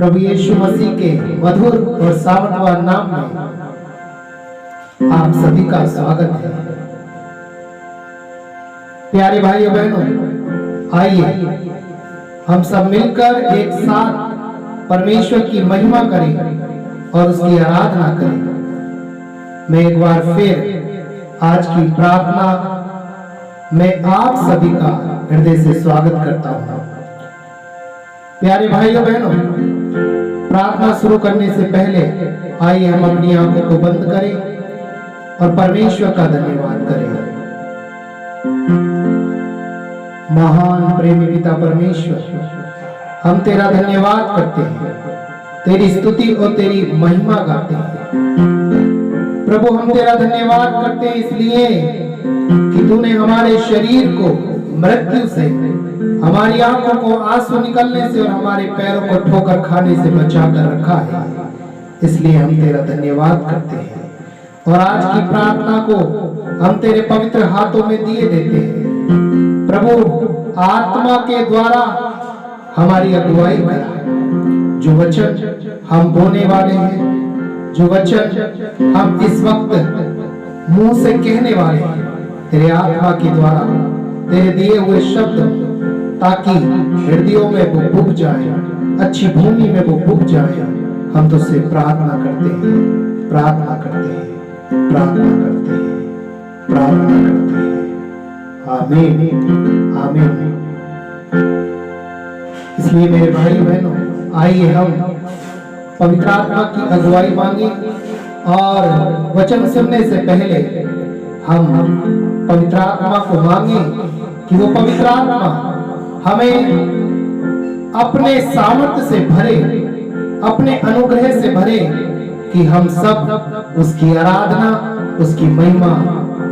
प्रभु यीशु मसीह के मधुर और सामर्थ्यवान नाम में आप सभी का स्वागत है। प्यारे भाइयों बहनों, आइए हम सब मिलकर एक साथ परमेश्वर की महिमा करें और उसकी आराधना करें। मैं एक बार फिर आज की प्रार्थना में आप सभी का हृदय से स्वागत करता हूं। प्यारे भाइयों बहनों, प्रार्थना शुरू करने से पहले आइए हम अपनी आंखों को बंद करें और परमेश्वर का धन्यवाद करें। महान प्रेमी पिता परमेश्वर, हम तेरा धन्यवाद करते हैं, तेरी स्तुति और तेरी महिमा गाते हैं। प्रभु, हम तेरा धन्यवाद करते हैं इसलिए कि तूने हमारे शरीर को मृत्यु से, हमारी आंखों को आंसू निकलने से और हमारे पैरों को ठोकर खाने से बचा कर रखा है। इसलिए हम तेरा धन्यवाद करते हैं और आज की प्रार्थना को हम तेरे पवित्र हाथों में दिए देते हैं। प्रभु, आत्मा के द्वारा हमारी अगुवाई कर। जो वचन हम बोलने वाले हैं, जो वचन हम इस वक्त मुंह से कहने वाले हैं, तेरे आत्मा के द्वारा तेरे दिए हुए शब्द ताकि हृदयों में वो बुक जाए, अच्छी भूमि में वो बुक जाए। हम तुझसे प्रार्थना करते हैं, प्रार्थना करते हैं, प्रार्थना करते हैं, प्रार्थना करते हैं। आमीन, आमीन। इसलिए मेरे भाई बहनों, आइए हम पवित्र आत्मा की अगुवाई मांगे और वचन सुनने से पहले हम पवित्र आत्मा को मांगे कि वो पवित्र आत्मा हमें अपने सामर्थ्य से भरे, अपने अनुग्रह से भरे कि हम सब उसकी आराधना, उसकी महिमा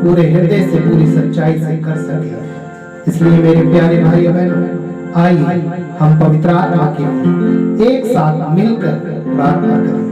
पूरे हृदय से, पूरी सच्चाई से कर सके। इसलिए मेरे प्यारे भाई बहनों, आइए हम पवित्र आत्मा के लिए एक साथ मिलकर प्रार्थना करें।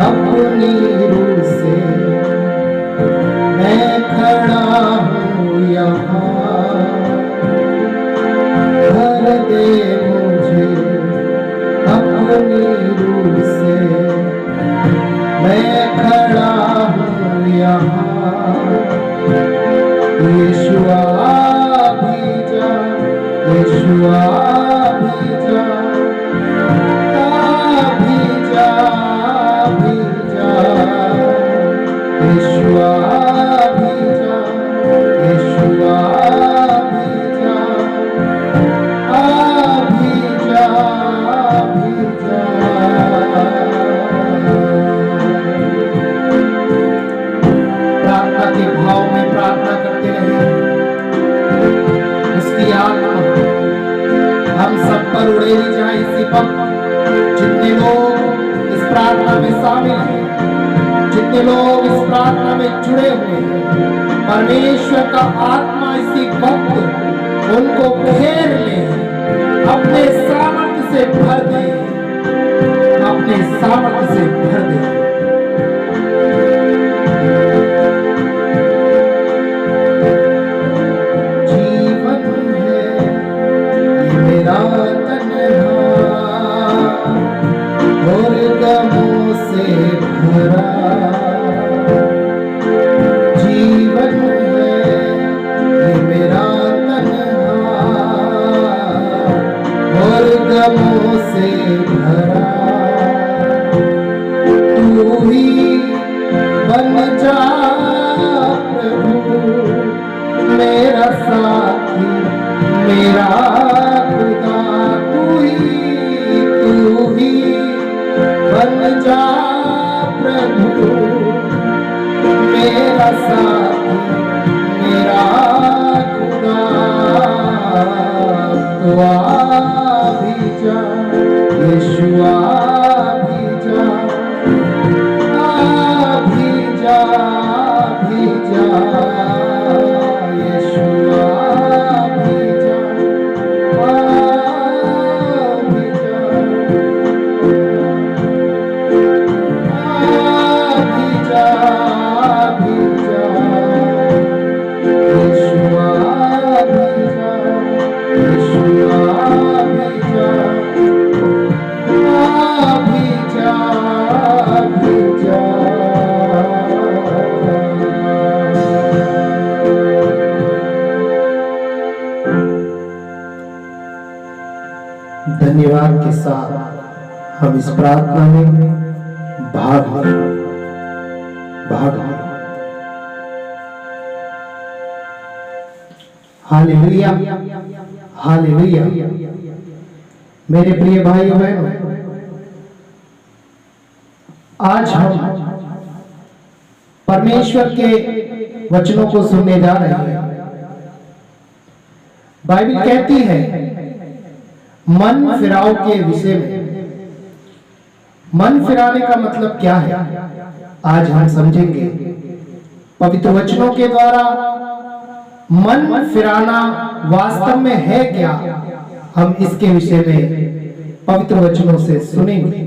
अपनी रूह से मैं खड़ा हूँ यहाँ, भर दे मुझे अपनी रूह से मैं खड़ा हूँ यहाँ। यीशुआ भी जा, यीशुआ भी जा, यीशुआ भी जा, यीशुआ भी जा, भी जा, भी जा। प्रार्थना के भाव में प्रार्थना करते रहे। उसकी आत्मा हम सब पर उड़ेली जाए इसी वक्त। जितने लोग इस प्रार्थना में शामिल हैं, जितने लोग इस प्रार्थना में जुड़े हुए हैं, परमेश्वर का आत्मा इसी वक्त उनको घेर ले, अपने सामर्थ्य से भर दे, अपने सामर्थ्य से भर दे। जीवन है ये मेरा तन्हा और गमों से भरा, जीवन है ये मेरा तन्हा और गमों से भरा। तू ही बन जा प्रभु मेरा साथी, मेरा खुदा। तू ही बन जा प्रभु मेरा साथी, मेरा खुदा। तू आ भी जा, साथ हम इस प्रार्थना में भाग लें। Hallelujah, hallelujah. मेरे प्रिय भाइयों बहनों, आज हम परमेश्वर के वचनों को सुनने जा रहे हैं। बाइबल कहती है मन फिराव के विषय में। मन फिराने का मतलब क्या है, आज हम समझेंगे। पवित्र वचनों के द्वारा मन फिराना वास्तव में है क्या, हम इसके विषय में पवित्र वचनों से सुनेंगे।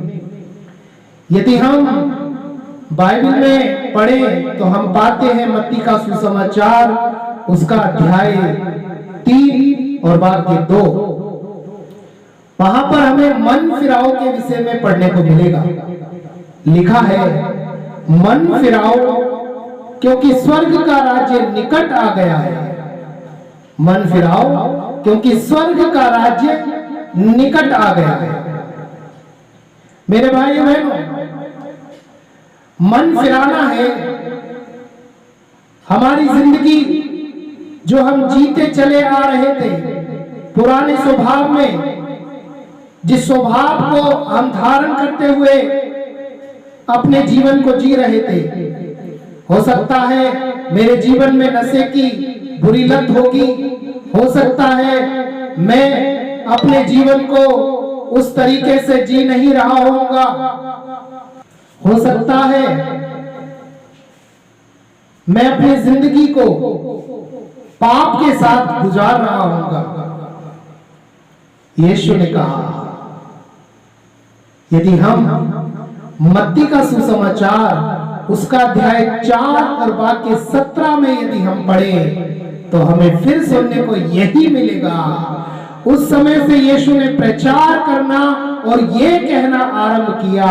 यदि हम बाइबल में पढ़ें तो हम पाते हैं मत्ती का सुसमाचार उसका अध्याय 3 और वाक्य 2, वहां पर हमें मन फिराव के विषय में पढ़ने को मिलेगा। लिखा है मन फिराओ क्योंकि स्वर्ग का राज्य निकट आ गया है। मन फिराओ क्योंकि स्वर्ग का राज्य निकट आ गया है। मेरे भाइयों बहनों, मन फिराना है हमारी जिंदगी जो हम जीते चले आ रहे थे पुराने स्वभाव में, जिस स्वभाव को हम धारण करते हुए अपने जीवन को जी रहे थे। हो सकता है मेरे जीवन में नशे की बुरी लत होगी, हो सकता है मैं अपने जीवन को उस तरीके से जी नहीं रहा होऊंगा, हो सकता है मैं अपनी जिंदगी को पाप के साथ गुजार रहा होऊंगा। यीशु ने कहा यदि हम मत्ती का सुसमाचार उसका अध्याय 4 और वाक्य 17 में यदि हम पढ़े तो हमें फिर सुनने को यही मिलेगा। उस समय से यीशु ने प्रचार करना और ये कहना आरंभ किया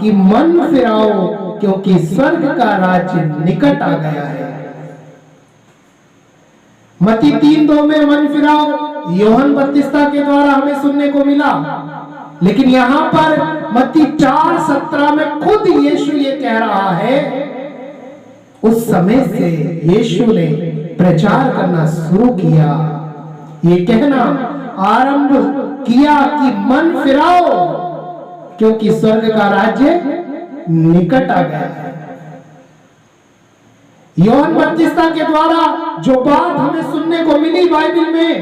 कि मन फिराओ क्योंकि स्वर्ग का राज्य निकट आ गया है। मत्ती 3:2 में मन फिराओ यूहन्ना बपतिस्मा के द्वारा हमें सुनने को मिला, लेकिन यहां पर मत्ती 4:17 में खुद यीशु ये कह रहा है। उस समय से यीशु ने प्रचार करना शुरू किया, ये कहना आरंभ किया कि मन फिराओ क्योंकि स्वर्ग का राज्य निकट आ गया है। यूहन्ना बपतिस्मा के द्वारा जो बात हमें सुनने को मिली बाइबल में,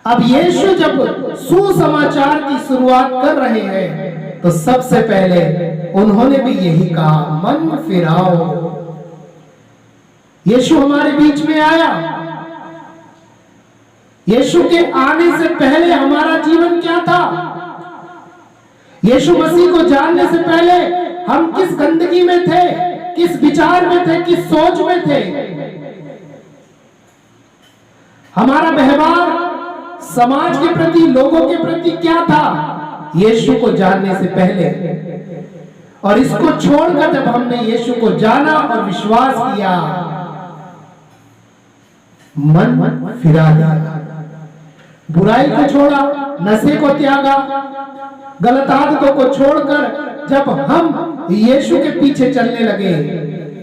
अब यीशु जब सुसमाचार की शुरुआत कर रहे हैं तो सबसे पहले उन्होंने भी यही कहा मन फिराओ। यीशु हमारे बीच में आया। यीशु के आने से पहले हमारा जीवन क्या था? यीशु मसीह को जानने से पहले हम किस गंदगी में थे, किस विचार में थे, किस सोच में थे? हमारा व्यवहार समाज के प्रति, लोगों के प्रति क्या था यीशु को जानने से पहले? और इसको छोड़कर जब हमने यीशु को जाना और विश्वास किया, मन फिरा दिया, बुराई को छोड़ा, नशे को त्यागा, गलत आदतों को छोड़कर जब हम यीशु के पीछे चलने लगे,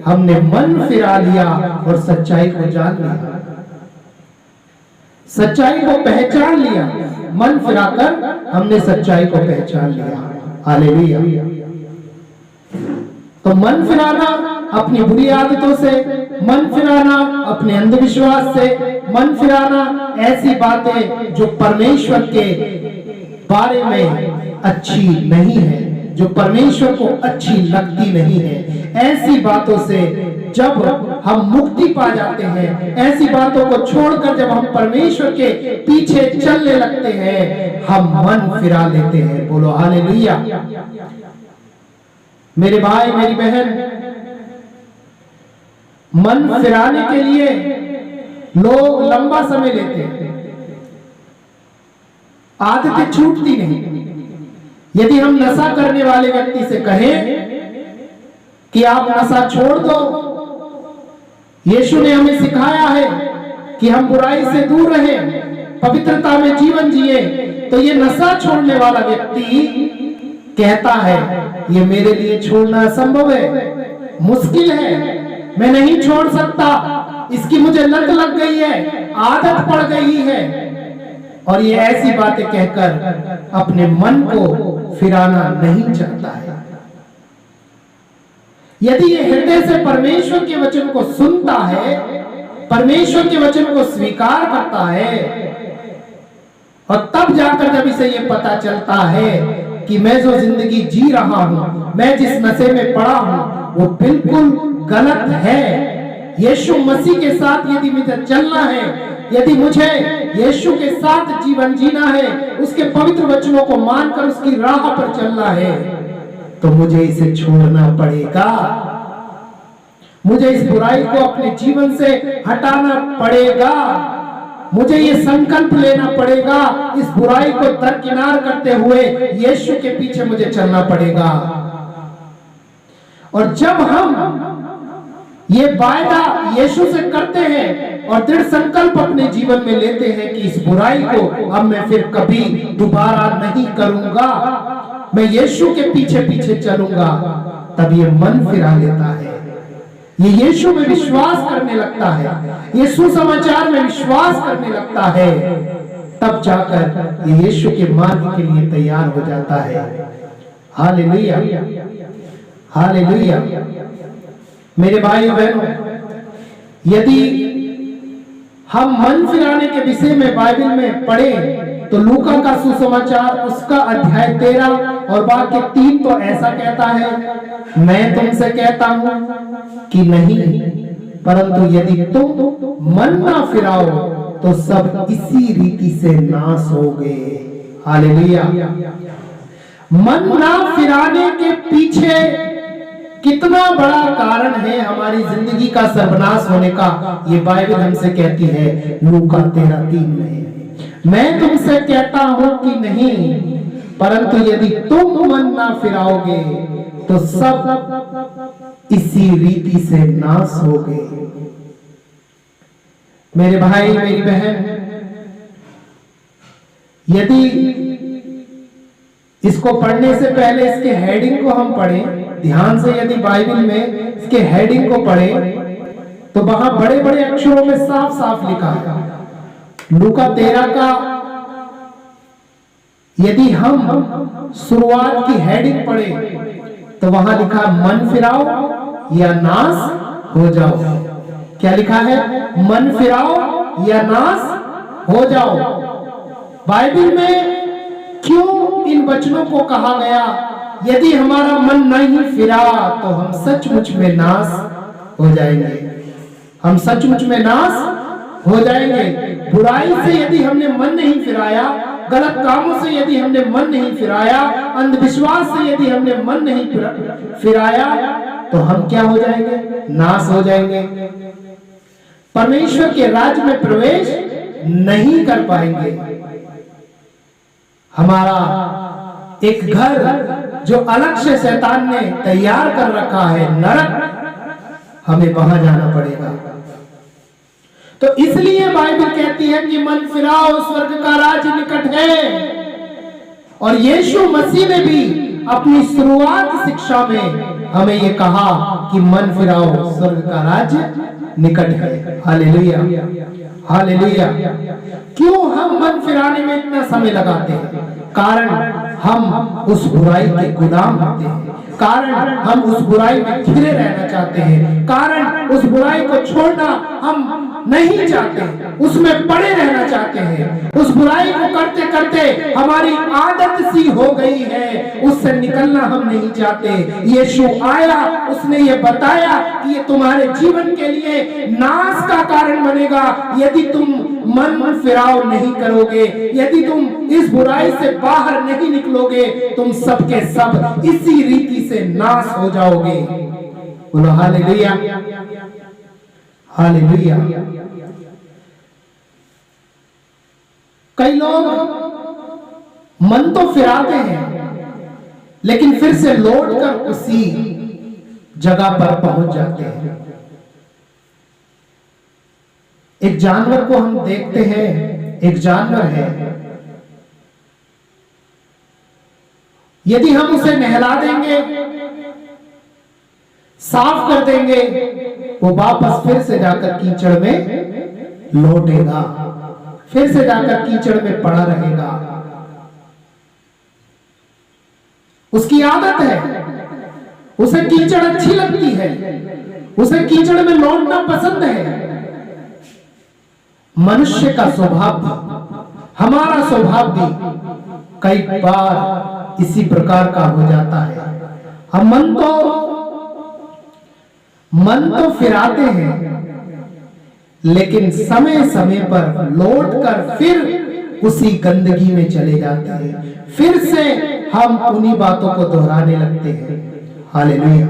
हमने मन फिरा लिया और सच्चाई को जान लिया, सच्चाई को पहचान लिया। मन फिराकर हमने सच्चाई को पहचान लिया। हालेलुया। तो मन फिराना अपनी बुरी आदतों से, मन फिराना अपने अंधविश्वास से, मन फिराना ऐसी बातें जो परमेश्वर के बारे में अच्छी नहीं है, जो परमेश्वर को अच्छी लगती नहीं है, ऐसी बातों से जब हम मुक्ति पा जाते हैं, ऐसी बातों को छोड़कर जब हम परमेश्वर के पीछे चलने लगते हैं, हम मन फिरा लेते हैं। बोलो हालेलुया। मेरे भाई मेरी बहन, मन फिराने के लिए लोग लंबा समय लेते हैं, आदतें छूटती नहीं। यदि हम नशा करने वाले व्यक्ति से कहें कि आप नशा छोड़ दो, यीशु ने हमें सिखाया है कि हम बुराई से दूर रहें, पवित्रता में जीवन जिए, तो ये नशा छोड़ने वाला व्यक्ति कहता है ये मेरे लिए छोड़ना असंभव है, मुश्किल है, मैं नहीं छोड़ सकता, इसकी मुझे लत लग गई है, आदत पड़ गई है। और ये ऐसी बातें कहकर अपने मन को फिराना नहीं चाहता है। यदि ये हृदय से परमेश्वर के वचन को सुनता है, परमेश्वर के वचन को स्वीकार करता है, और तब जाकर जब इसे ये पता चलता है कि मैं जो जिंदगी जी रहा हूं, मैं जिस नशे में पड़ा हूं, वो बिल्कुल गलत है। यीशु मसीह के साथ यदि मुझे चलना है, यदि मुझे यीशु के साथ जीवन जीना है, उसके पवित्र वचनों को मानकर उसकी राह पर चलना है, तो मुझे इसे छोड़ना पड़ेगा। मुझे इस बुराई को अपने जीवन से हटाना पड़ेगा। मुझे ये संकल्प लेना पड़ेगा, इस बुराई को दरकिनार करते हुए यीशु के पीछे मुझे चलना पड़ेगा। और जब हम ये वायदा यीशु से करते हैं और दृढ़ संकल्प अपने जीवन में लेते हैं कि इस बुराई को अब मैं फिर कभी दोबारा नहीं करूंगा, मैं यीशु के पीछे पीछे चलूंगा, तब ये मन फिरा लेता है, ये यीशु में विश्वास करने लगता है, ये सुसमाचार में विश्वास करने लगता है, तब जाकर ये यीशु के मार्ग के लिए तैयार हो जाता है। Hallelujah, hallelujah. मेरे भाई बहनों, यदि हम मन फिराने के विषय में बाइबल में पढ़े तो लूका का सुसमाचार उसका अध्याय 13 और वाक्य 3 तो ऐसा कहता है, मैं तुमसे कहता हूं कि नहीं, परंतु यदि तुम मन ना फिराओ तो सब इसी रीति से नाश होगे। हालेलुया। मन ना फिराने के पीछे कितना बड़ा कारण है हमारी जिंदगी का सर्वनाश होने का, ये बाइबल हमसे कहती है लूका 13:3 में, मैं तुमसे कहता हूं कि नहीं, परंतु यदि तुम मन ना फिराओगे तो सब इसी रीति से नाश होगे। मेरे भाई मेरी बहन, यदि इसको पढ़ने से पहले इसके हेडिंग को हम पढ़ें ध्यान से, यदि बाइबल में इसके हेडिंग को पढ़ें तो वहां बड़े बड़े अक्षरों में साफ साफ लिखा है। लूका 13 का यदि हम शुरुआत की हेडिंग पढ़ें तो वहां लिखा मन फिराओ या नाश हो जाओ। क्या लिखा है? मन फिराओ या नाश हो जाओ। बाइबल में क्यों इन वचनों को कहा गया? यदि हमारा मन नहीं फिरा तो हम सचमुच में नाश हो जाएंगे, हम सचमुच में नाश हो जाएंगे। बुराई से यदि हमने मन नहीं फिराया, गलत कामों से यदि हमने मन नहीं फिराया, अंधविश्वास से यदि हमने मन नहीं फिराया, तो हम क्या हो जाएंगे? नाश हो जाएंगे। परमेश्वर के राज्य में प्रवेश नहीं कर पाएंगे। हमारा एक घर जो अलग से शैतान ने तैयार कर रखा है, नरक, हमें वहां जाना पड़ेगा। तो इसलिए बाइबल कहती है कि मन फिराओ, स्वर्ग का राज्य निकट है। और यीशु मसीह ने भी अपनी शुरुआत शिक्षा में हमें ये कहा कि मन फिराओ, स्वर्ग का राज्य निकट है। Hallelujah, hallelujah. क्यों हम मन फिराने में इतना समय लगाते हैं? कारण हम उस बुराई के गुलाम होते हैं, कारण हम उस बुराई में घिरे रहना चाहते हैं, कारण उस बुराई को छोड़ना हम नहीं चाहते, उसमें पड़े रहना चाहते हैं। उस बुराई को करते करते हमारी आदत सी हो गई है, उससे निकलना हम नहीं चाहते। यीशु आया, उसने ये बताया कि ये तुम्हारे जीवन के लिए नाश का कारण बनेगा यदि तुम मन फिराव नहीं करोगे, यदि तुम इस बुराई से बाहर नहीं निकलोगे, तुम सबके सब इसी रीति से नाश हो जाओगे। बोलो हालेलुया, हालेलुया। कई लोग मन तो फिराते हैं लेकिन फिर से लौटकर उसी जगह पर पहुंच जाते हैं। एक जानवर को हम देखते हैं, एक जानवर है यदि हम उसे नहला देंगे, साफ कर देंगे, वो वापस फिर से जाकर कीचड़ में लौटेगा, फिर से जाकर कीचड़ में पड़ा रहेगा। उसकी आदत है, उसे कीचड़ अच्छी लगती है, उसे कीचड़ में लौटना पसंद है। मनुष्य का स्वभाव भी, हमारा स्वभाव भी कई बार इसी प्रकार का हो जाता है। हम मन तो फिराते हैं, लेकिन समय समय पर लौटकर फिर उसी गंदगी में चले जाते हैं, फिर से हम उन्हीं बातों को दोहराने लगते हैं। हालेलुया।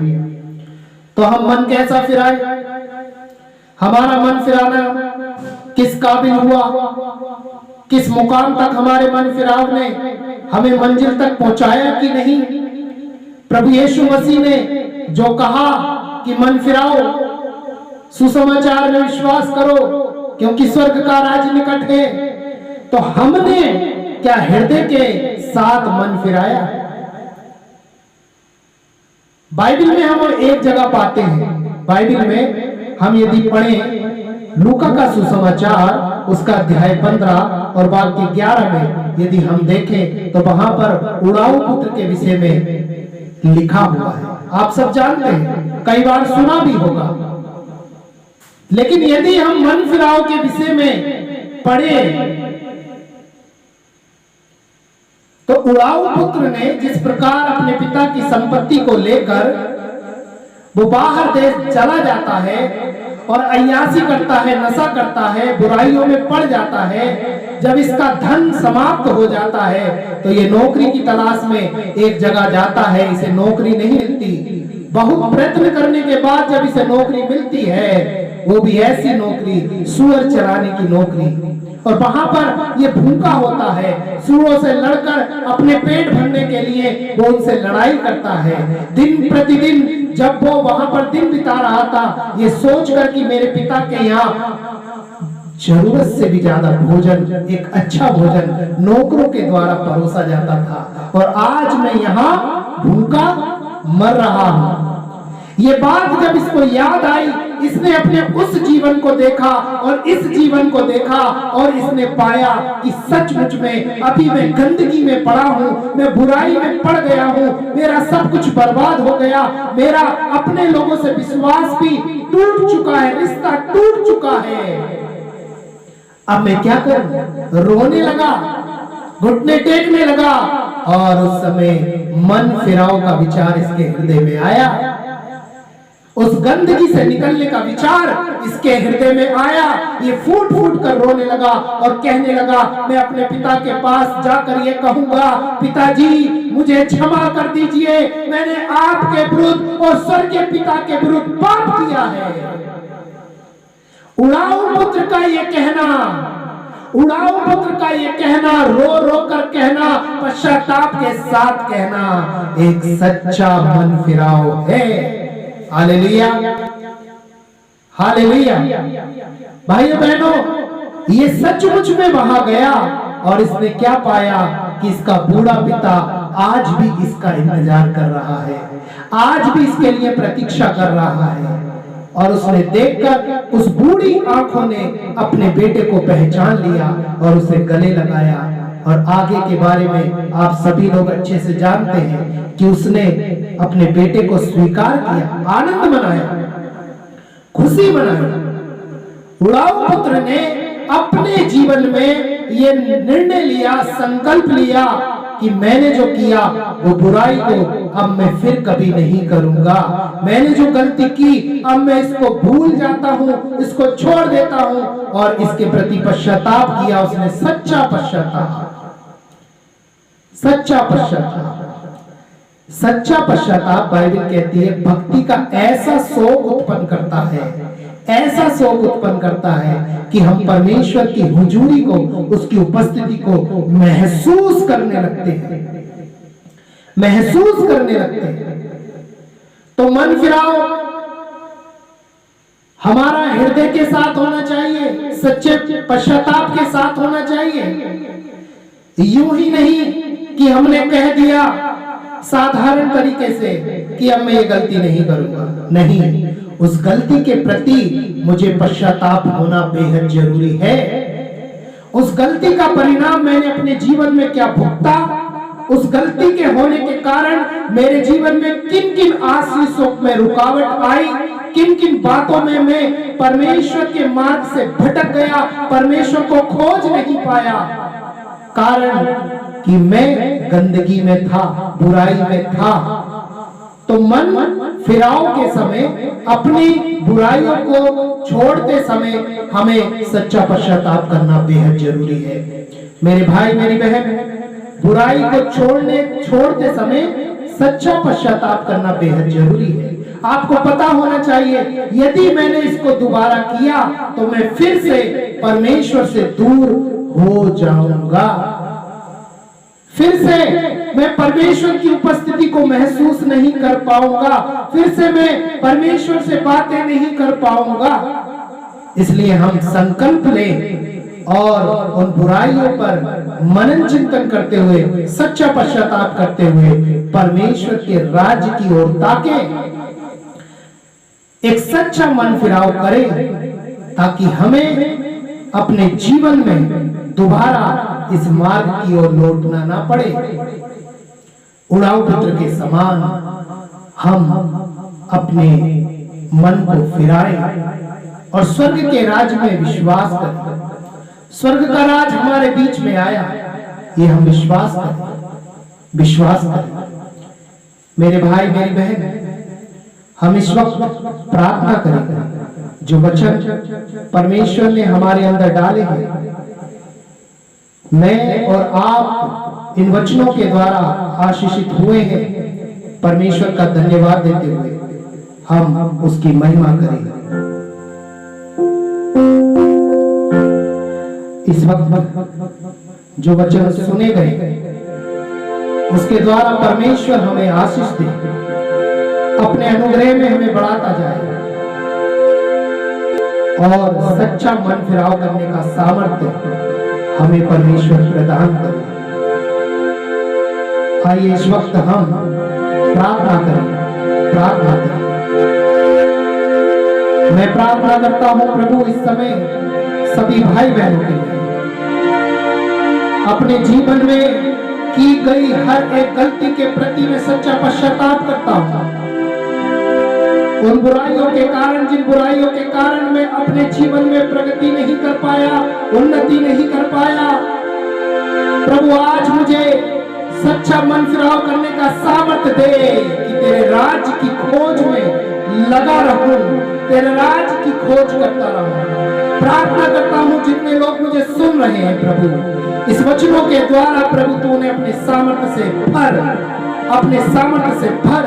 तो हम मन कैसा फिराए? हमारा मन फिराना किस काबिल हुआ? किस मुकाम तक हमारे मन फिराव ने हमें मंजिल तक पहुंचाया कि नहीं? प्रभु यीशु मसीह ने जो कहा कि मन फिराओ, सुसमाचार में विश्वास करो क्योंकि स्वर्ग का राज्य निकट है, तो हमने क्या हृदय के साथ मन फिराया? बाइबल में हम एक जगह पाते हैं, बाइबल में हम यदि पढ़ें लूका का सुसमाचार उसका अध्याय 15 और वाक्य 11 में यदि हम देखें तो वहां पर उड़ाऊ पुत्र के विषय में लिखा हुआ है। आप सब जानते हैं, कई बार सुना भी होगा, लेकिन यदि हम मन फिराव के विषय में पढ़े तो उड़ाऊ पुत्र ने जिस प्रकार अपने पिता की संपत्ति को लेकर वो बाहर देश चला जाता है और अय्यासी करता है, नशा करता है, बुराइयों में पड़ जाता है, जब इसका धन समाप्त हो जाता है तो ये नौकरी की तलाश में एक जगह जाता है, इसे नौकरी नहीं मिलती। बहुत प्रयत्न करने के बाद जब इसे नौकरी मिलती है, वो भी ऐसी नौकरी, सुअर चराने की नौकरी, और वहां पर ये भूखा होता है, सुअरों से लड़कर अपने पेट भरने के लिए वो उनसे लड़ाई करता है। दिन प्रतिदिन जब वो वहां पर दिन बिता रहा था, ये सोचकर कि मेरे पिता के यहाँ जरूरत से भी ज्यादा भोजन, एक अच्छा भोजन नौकरों के द्वारा परोसा जाता था, और आज मैं यहाँ भूखा मर रहा हूं। ये बात जब इसको याद आई, इसने अपने उस जीवन को देखा और इस जीवन को देखा, और इसने पाया कि सचमुच में अभी मैं गंदगी में पड़ा हूँ, मैं बुराई में पड़ गया हूँ, मेरा सब कुछ बर्बाद हो गया, मेरा अपने लोगों से विश्वास भी टूट चुका है, रिश्ता टूट चुका है। अब मैं क्या करूं? रोने लगा, घुटने टेकने लगा, और उस समय मन फिराव का विचार इसके हृदय में आया। उस गंदगी से निकलने का विचार इसके हृदय में आया। ये फूट फूट कर रोने लगा और कहने लगा, मैं अपने पिता के पास जाकर ये कहूंगा, पिताजी मुझे क्षमा कर दीजिए, मैंने आपके विरुद्ध और स्वर्गीय पिता के विरुद्ध पाप किया है। उड़ाऊ पुत्र का ये कहना, उड़ाऊ पुत्र का ये कहना, रो रो कर कहना, पश्चाताप के साथ कहना, एक सच्चा मन फिराव है। Hallelujah, hallelujah. भाइयों बहनों, ये सचमुच में वहां गया और इसने क्या पाया कि इसका बूढ़ा पिता आज भी इसका इंतजार कर रहा है, आज भी इसके लिए प्रतीक्षा कर रहा है। और उसने देखकर उस बूढ़ी आंखों ने अपने बेटे को पहचान लिया और उसे गले लगाया। और आगे के बारे में आप सभी लोग अच्छे से जानते हैं कि उसने अपने बेटे को स्वीकार किया, आनंद मनाया, खुशी मनाई। उड़ाऊ पुत्र ने अपने जीवन में ये निर्णय लिया, संकल्प लिया कि मैंने जो किया वो बुराई को अब मैं फिर कभी नहीं करूंगा, मैंने जो गलती की अब मैं इसको भूल जाता हूँ, इसको छोड़ देता हूँ, और इसके प्रति पश्चाताप किया उसने। सच्चा पश्चाताप, सच्चा पश्चाताप, सच्चा पश्चाताप बाइबल कहती है भक्ति का ऐसा शौक उत्पन्न करता है, ऐसा शौक उत्पन्न करता है कि हम परमेश्वर की हुजूरी को, उसकी उपस्थिति को महसूस करने लगते हैं, महसूस करने लगते हैं। तो मन फिराओ हमारा हृदय के साथ होना चाहिए, सच्चे पश्चाताप के साथ होना चाहिए। यूं ही नहीं कि हमने कह दिया साधारण तरीके से कि अब मैं ये गलती नहीं करूंगा। नहीं, उस गलती के प्रति मुझे पश्चाताप होना बेहद जरूरी है। उस गलती का परिणाम मैंने अपने जीवन में क्या भुगता, उस गलती के होने के कारण मेरे जीवन में किन किन आशीषों में रुकावट आई, किन किन बातों में मैं परमेश्वर के मार्ग से भटक गया, परमेश्वर को खोज नहीं पाया। कारण कि मैं गंदगी में था, बुराई में था। तो मन फिराव के समय अपनी बुराइयों को छोड़ते समय हमें सच्चा पश्चाताप करना बेहद जरूरी है। मेरे भाई मेरी बहन, बुराई को छोड़ते समय सच्चा पश्चाताप करना बेहद जरूरी है। आपको पता होना चाहिए, यदि मैंने इसको दोबारा किया तो मैं फिर से परमेश्वर से दूर हो जाऊंगा, फिर से मैं परमेश्वर की उपस्थिति को महसूस नहीं कर पाऊंगा, फिर से मैं परमेश्वर से बातें नहीं कर पाऊंगा। इसलिए हम संकल्प लें और उन बुराइयों पर मनन चिंतन करते हुए, सच्चा पश्चाताप करते हुए परमेश्वर के राज्य की ओर ताकें, एक सच्चा मन फिराव करें, ताकि हमें अपने जीवन में दोबारा इस मार्ग की ओर लौटना ना पड़े। उड़ाऊ पुत्र के समान हम अपने मन को फिराएं और स्वर्ग के राज में विश्वास करें। स्वर्ग का राज हमारे बीच में आया, ये हम विश्वास करें। मेरे भाई मेरी बहन, हम इस वक्त प्रार्थना करेंगे। जो वचन परमेश्वर ने हमारे अंदर डाले हैं, मैं और आप इन वचनों के द्वारा आशीषित हुए हैं। परमेश्वर का धन्यवाद देते हुए हम उसकी महिमा करेंगे। इस वक्त जो वचन सुने गए, उसके द्वारा परमेश्वर हमें आशीष दे, अपने अनुग्रह में हमें बढ़ाता जाए और सच्चा मन फिराव करने का सामर्थ्य हमें परमेश्वर प्रदान करे। आइए इस वक्त हम प्रार्थना करें। मैं प्रार्थना करता हूं प्रभु, इस समय सभी भाई बहनों के लिए अपने जीवन में की गई हर एक गलती के प्रति मैं सच्चा पश्चाताप करता हूं। उन बुराइयों के कारण, जिन बुराइयों के कारण मैं अपने जीवन में प्रगति नहीं कर पाया, उन्नति नहीं कर पाया, प्रभु आज मुझे सच्चा मन फिराव करने का सामर्थ्य दे कि तेरे राज्य की खोज में लगा रहूं, तेरे राज्य की खोज करता रहूं। प्रार्थना करता हूं जितने लोग मुझे सुन रहे हैं प्रभु, इस वचनों के द्वारा प्रभु तूने अपने सामर्थ्य से भर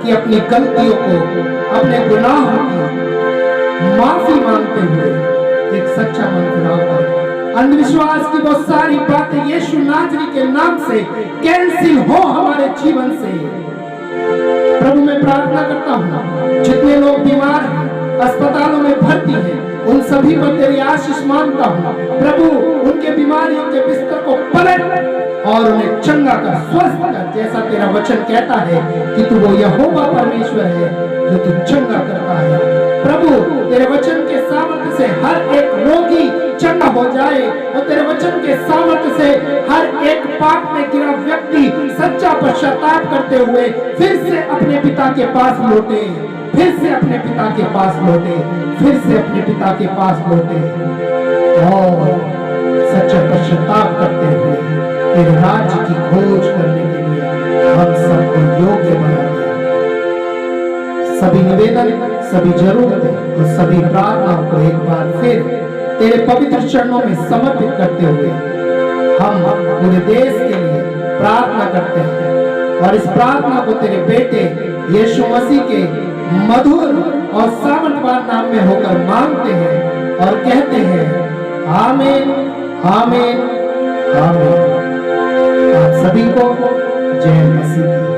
कि अपनी गलतियों को, अपने गुनाहों की माफी मांगते हुए एक सच्चा मन फिराव करें। अंधविश्वास की बहुत सारी बातें यीशु नाज़री के नाम से कैंसिल हो हमारे जीवन से। प्रभु मैं प्रार्थना करता हूँ जितने लोग बीमार हैं, अस्पतालों में भर्ती हैं, उन सभी पर तेरी आशीष मांगता हूँ प्रभु। उनके बीमारियों के बिस्तर को पलट और उन्हें चंगा कर, स्वस्थ कर, जैसा तेरा वचन कहता है कि तू वो यहोवा परमेश्वर है जो तू चंगा करता है। प्रभु तेरे वचन के सामर्थ्य से हर एक रोगी चंगा हो जाए और तेरे वचन के सामर्थ्य से हर एक पाप में गिरा व्यक्ति सच्चा पश्चाताप करते हुए फिर से अपने पिता के पास लौटे, फिर से अपने पिता के पास लौटे, फिर से अपने पिता के पास लौटे और सच्चा पश्चाताप करते हुए तेरे राज्य की खोज करने के लिए हम सबको योग्य बना दे। सभी निवेदन, सभी जरूरतें और सभी प्रार्थनाओं को एक बार फिर तेरे पवित्र चरणों में समर्पित करते हुए हम पूरे देश के लिए प्रार्थना करते हैं और इस प्रार्थना को तेरे बेटे यीशु मसीह के मधुर और सामर्थ्यवान नाम में होकर मांगते हैं और कहते हैं आमीन, आमीन, आमीन। आप सभी को जय मसीह।